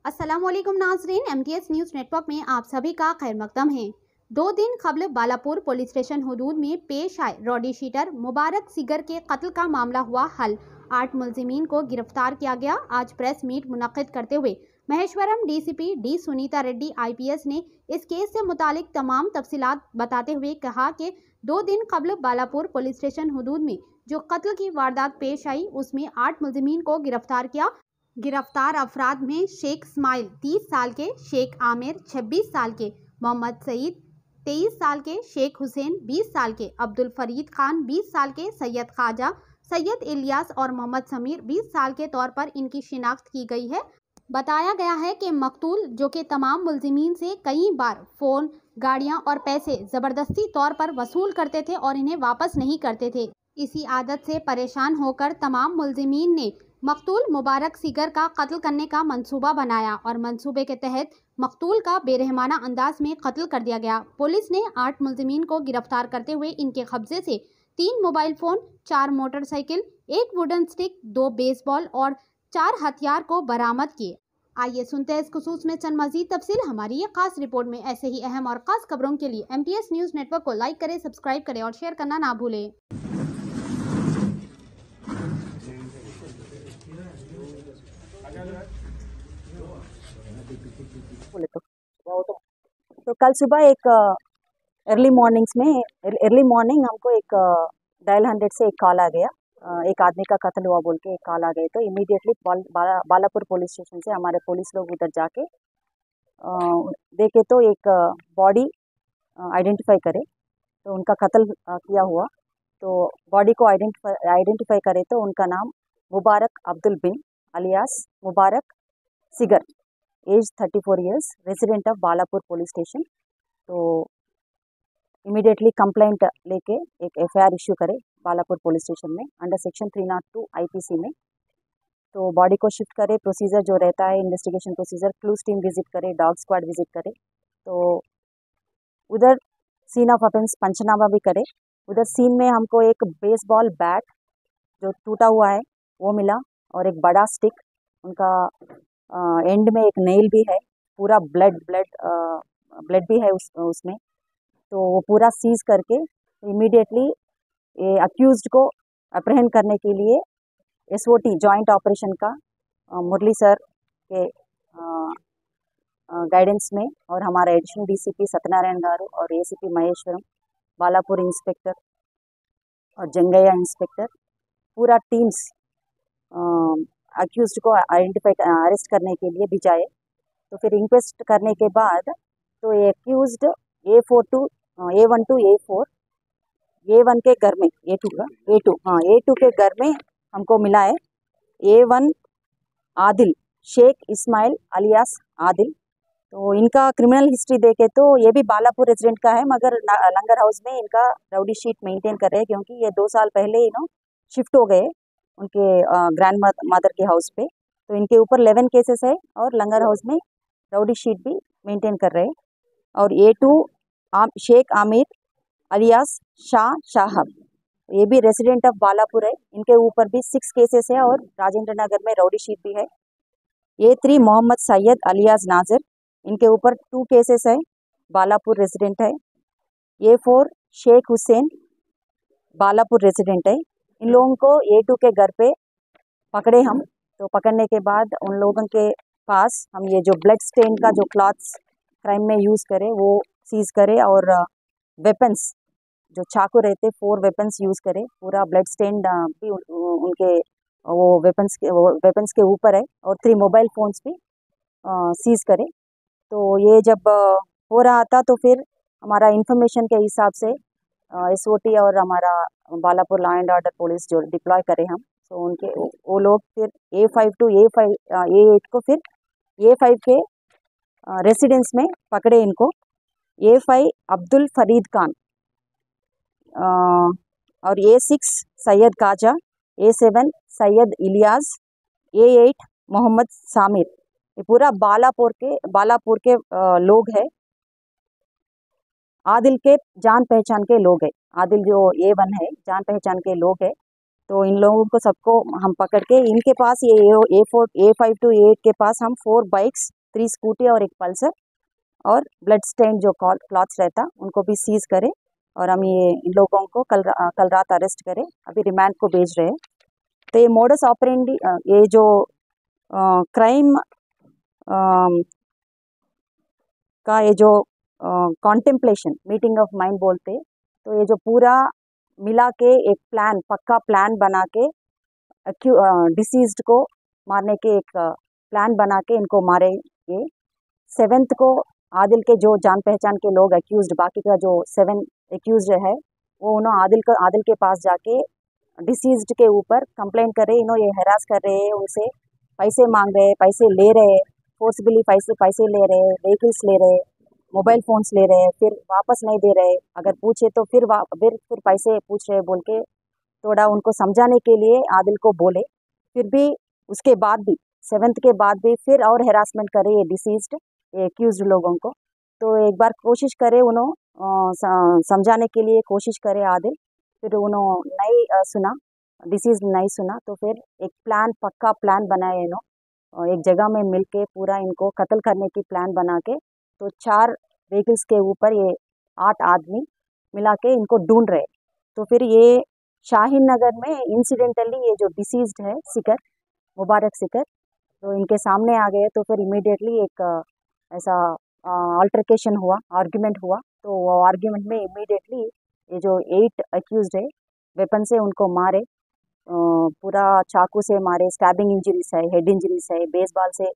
अस्सलामुअलैकुम नाजरीन, MTS news network में आप सभी का खैर मकदम है। 2 दिन कबल बालापुर पुलिस स्टेशन हुदूद में पेश आए रॉडी शीटर मुबारक सिगर के कत्ल का मामला हुआ हल। 8 मुलजिमीन को गिरफ्तार किया गया। आज प्रेस मीट मुनक्किद करते हुए Maheshwaram DCP D Sunita Reddy IPS ने इस केस से मुतालिक तमाम तफसीलात बताते हुए कहा कि 2 दिन कबल बालापुर पुलिस स्टेशन हुदूद में जो कत्ल की वारदात पेश आई उसमें 8 मुलजिमीन को गिरफ्तार किया। गिरफ्तार अफराद में शेख इस्माइल 30 साल के, शेख आमिर 26 साल के, मोहम्मद सईद 23 साल के, शेख हुसैन 20 साल के, अब्दुल फरीद खान 20 साल के, सैयद ख्वाजा, सैयद इलियास और मोहम्मद समीर 20 साल के तौर पर इनकी शिनाख्त की गई है। बताया गया है कि मकतूल जो कि तमाम मुलजिमीन से कई बार फ़ोन, गाड़ियां और पैसे ज़बरदस्ती तौर पर वसूल करते थे और इन्हें वापस नहीं करते थे। इसी आदत से परेशान होकर तमाम मुलजिमीन ने मकतूल मुबारक सिगर का कत्ल करने का मंसूबा बनाया और मंसूबे के तहत मकतूल का बेरहमाना अंदाज में कत्ल कर दिया गया। पुलिस ने 8 मुलजिमीन को गिरफ्तार करते हुए इनके कब्जे से 3 mobile phone, 4 motorcycle, 1 wooden stick, 2 baseball और 4 हथियार को बरामद किए। आइए सुनते हैं इस खुसूस में चंद मज़ीद तफसील हमारी ये खास रिपोर्ट में। ऐसे ही अहम और ख़ास खबरों के लिए MTS न्यूज़ नेटवर्क को लाइक करें, सब्सक्राइब करें और शेयर करना ना भूलें। तो कल सुबह एक अर्ली मॉर्निंग हमको एक डायल 100 से एक कॉल आ गया। एक आदमी का कत्ल हुआ बोल के एक कॉल आ गए, तो इमीडिएटली बालापुर पुलिस स्टेशन से हमारे पुलिस लोग उधर जाके देखे तो एक बॉडी आइडेंटिफाई करे, तो उनका कत्ल किया हुआ। तो बॉडी को आइडेंटिफाई करे तो उनका नाम Mubarak Abdul bin alias Mubarak Sigar, age 34 years, resident of Balapur police station. तो इमीडिएटली कंप्लेंट लेके एक FIR इश्यू करे बालापुर पुलिस स्टेशन में अंडर सेक्शन 302 IPC में। तो बॉडी को शिफ्ट करे, प्रोसीजर जो रहता है investigation procedure, clues team visit करे, डॉग स्क्वाड विजिट करे। तो उधर सीन ऑफ ऑफेंस पंचनामा भी करे। उधर सीन में हमको एक बेसबॉल बैट जो टूटा हुआ है वो मिला और एक बड़ा स्टिक, उनका एंड में एक नेल भी है, पूरा ब्लड भी है उसमें। तो वो पूरा सीज करके इमीडिएटली ये अक्यूज्ड को अप्रहेंड करने के लिए SOT जॉइंट ऑपरेशन का मुरली सर के गाइडेंस में और हमारा एडिशनल DCP सत्यनारायण गारू और ACP महेश्वरम, बालापुर इंस्पेक्टर और जंगैया इंस्पेक्टर, पूरा टीम्स अक्यूज्ड को अरेस्ट करने के लिए भिजाए। तो फिर इंक्वेस्ट करने के बाद तो ये accused A1 to A4, A1 के घर में A2 के घर में हमको मिला है A1 आदिल, शेख इस्माइल अलियास आदिल। तो इनका क्रिमिनल हिस्ट्री देखे तो ये भी बालापुर रेजिडेंट का है, मगर लंगर हाउस में इनका राउडी शीट मेंटेन कर रहे हैं, क्योंकि ये 2 साल पहले शिफ्ट हो गए उनके ग्रैंड मदर के हाउस पे। तो इनके ऊपर 11 केसेस है और लंगर हाउस में राउडी शीट भी मेंटेन कर रहे हैं। और A2 शेख आमिर अलियास शाह साहब, ये भी रेजिडेंट ऑफ बालापुर है, इनके ऊपर भी 6 केसेस है और राजेंद्र नगर में राउडी शीट भी है। A3 मोहम्मद सैयद अलियास नाजर, इनके ऊपर 2 केसेस है, बालापुर रेजिडेंट है। A4 शेख हुसैन, बालापुर रेजिडेंट है। इन लोगों को A2 के घर पे पकड़े हम। तो पकड़ने के बाद उन लोगों के पास हम ये जो ब्लड स्टेन का जो क्लॉथ्स क्राइम में यूज़ करे वो सीज करे, और वेपन्स जो चाकू रहते 4 वेपन्स यूज़ करे। पूरा ब्लड स्टेन भी उनके वो वेपन्स के ऊपर है, और 3 मोबाइल फ़ोन्स भी सीज करे। तो ये जब हो रहा था तो फिर हमारा इंफॉर्मेशन के हिसाब से SOT और हमारा Balapur law and order police जो डिप्लॉय करे हम, तो उनके वो लोग फिर A5 to A8 को फिर A5 के रेसिडेंस में पकड़े इनको। A5 अब्दुल फरीद खान और A6 Syed Khwaja, A7 Syed Ilyas, A8 Mohammad सामिर। ये पूरा बालापुर के लोग हैं, आदिल के जान पहचान के लोग हैं। आदिल जो A1 है जान पहचान के लोग हैं। तो इन लोगों को सबको हम पकड़ के इनके पास ये A5 to A8 के पास हम 4 बाइक्स, 3 स्कूटी और एक पल्सर और ब्लड स्टेन जो क्लॉथ्स रहता उनको भी सीज करे और हम ये इन लोगों को कल रात अरेस्ट करे, अभी रिमांड को भेज रहे हैं। तो ये मोडस ऑपरेंडी ये जो क्राइम का ये जो कॉन्टेम्पलेशन मीटिंग ऑफ माइंड बोलते, तो ये जो पूरा मिला के एक प्लान, पक्का प्लान बना के डिसीज्ड को मारने के एक प्लान बना के इनको मारे। ये 7th को आदिल के जो जान पहचान के लोग एक्यूज्ड, बाकी का जो 7 एक्यूज्ड है वो उन्होंने आदिल के पास जाके डिसीज्ड के ऊपर कंप्लेंट करे, इन्हों ये हरास कर रहे हैं, उनसे पैसे मांग रहे हैं, पैसे ले रहे हैं, फोर्सबली पैसे ले रहे हैं, व्हीकल्स ले रहे हैं, मोबाइल फ़ोन्स ले रहे हैं, फिर वापस नहीं दे रहे, अगर पूछे तो फिर पैसे पूछ रहे बोल के थोड़ा उनको समझाने के लिए आदिल को बोले। फिर भी उसके बाद भी 7th के बाद भी फिर और हेरासमेंट करे ये डिसीज्ड, ये एक्यूज्ड लोगों को। तो एक बार कोशिश करे उन्होंने समझाने के लिए कोशिश करे आदिल, फिर उन्होंने नहीं सुना, डिसीज नहीं सुना, तो फिर एक प्लान, पक्का प्लान बनाए इन्हों एक जगह में मिल के पूरा इनको कत्ल करने की प्लान बना के, तो 4 व्हीकल्स के ऊपर ये 8 आदमी मिला के इनको ढूंढ रहे। तो फिर ये शाहीन नगर में इंसिडेंटली ये जो डिसीज्ड है सिकर, मुबारक सिकर, तो इनके सामने आ गए। तो फिर इमीडिएटली एक ऐसा अल्टरकेशन हुआ, आर्ग्यूमेंट हुआ, तो वो आर्ग्यूमेंट में इमीडिएटली ये जो 8 एक्यूज्ड है वेपन से उनको मारे, पूरा चाकू से मारे, स्टैबिंग इंजरीज है, हेड इंजरीज है, बेसबॉल से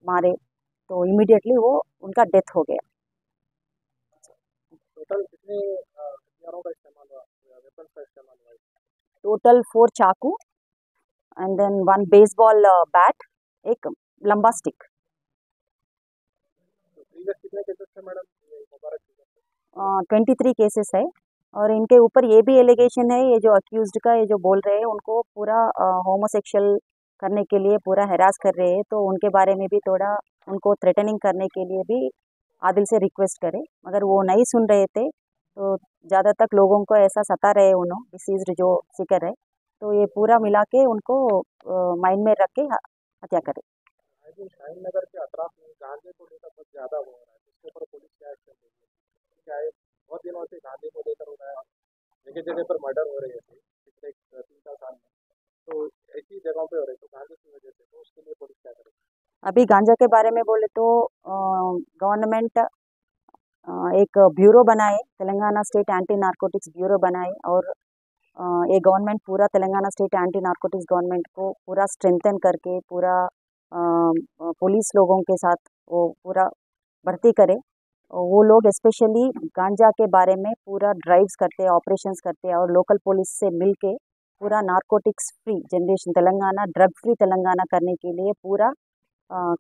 मारे, तो इमीडिएटली वो उनका डेथ हो गया। टोटल कितने हथियारों का इस्तेमाल हुआ, वेपन का इस्तेमाल हुआ? टोटल 4 चाकू एंड देन 1 बेसबॉल बैट, एक लंबा स्टिक। तो प्रीवियस कितने केसेस थे मैडम ये मुबारक के? 23 केसेस है और इनके ऊपर ये भी एलिगेशन है, ये जो अक्यूज्ड का ये जो बोल रहे हैं उनको पूरा होमोसेक्सुअल करने के लिए पूरा हरास कर रहे हैं, तो उनके बारे में भी थोड़ा उनको थ्रेटनिंग करने के लिए भी आदिल से रिक्वेस्ट करे, मगर वो नहीं सुन रहे थे। तो ज़्यादा तक लोगों को ऐसा सता रहे उन्होंने, डिसीज्ड जो सिकर है, तो ये पूरा मिला के उनको माइंड में रख के हत्या करे। आई थिंक शाहीन नगर के अतराफ में गांजे को लेकर कुछ ज़्यादा हो रहा है, जिसके ऊपर पुलिस क्या एक्शन ले रही है? क्या है, बहुत दिनों से गांजे को लेकर हो रहा है, जगह जगह पर मर्डर हो रहे थे पिछले 3-4 साल में, तो ऐसी जगहों पे हो रहे, तो गांजे की वजह से, तो उसके लिए पुलिस क्या करे? अभी गांजा के बारे में बोले तो गवर्नमेंट एक ब्यूरो बनाए, Telangana state anti narcotics bureau बनाए, और ये गवर्नमेंट पूरा Telangana state anti narcotics government को पूरा स्ट्रेंथन करके पूरा पुलिस लोगों के साथ वो पूरा भर्ती करे, और वो लोग स्पेशली गांजा के बारे में पूरा ड्राइव्स करते हैं, ऑपरेशंस करते हैं, और लोकल पुलिस से मिल के पूरा narcotics free generation Telangana, drug free Telangana करने के लिए पूरा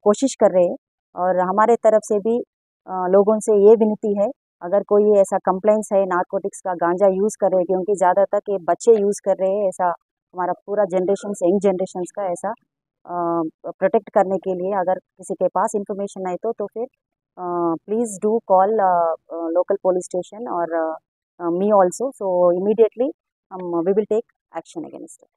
कोशिश कर रहे हैं। और हमारे तरफ से भी लोगों से ये विनती है, अगर कोई ऐसा कंप्लेंट्स है नारकोटिक्स का, गांजा यूज़ कर रहे हैं, क्योंकि ज़्यादातर ये बच्चे यूज़ कर रहे हैं, ऐसा हमारा पूरा जनरेशन, यंग जनरेशन्स का ऐसा प्रोटेक्ट करने के लिए अगर किसी के पास इंफॉर्मेशन है तो फिर please do call local police station और me also, so immediately we will take action against it.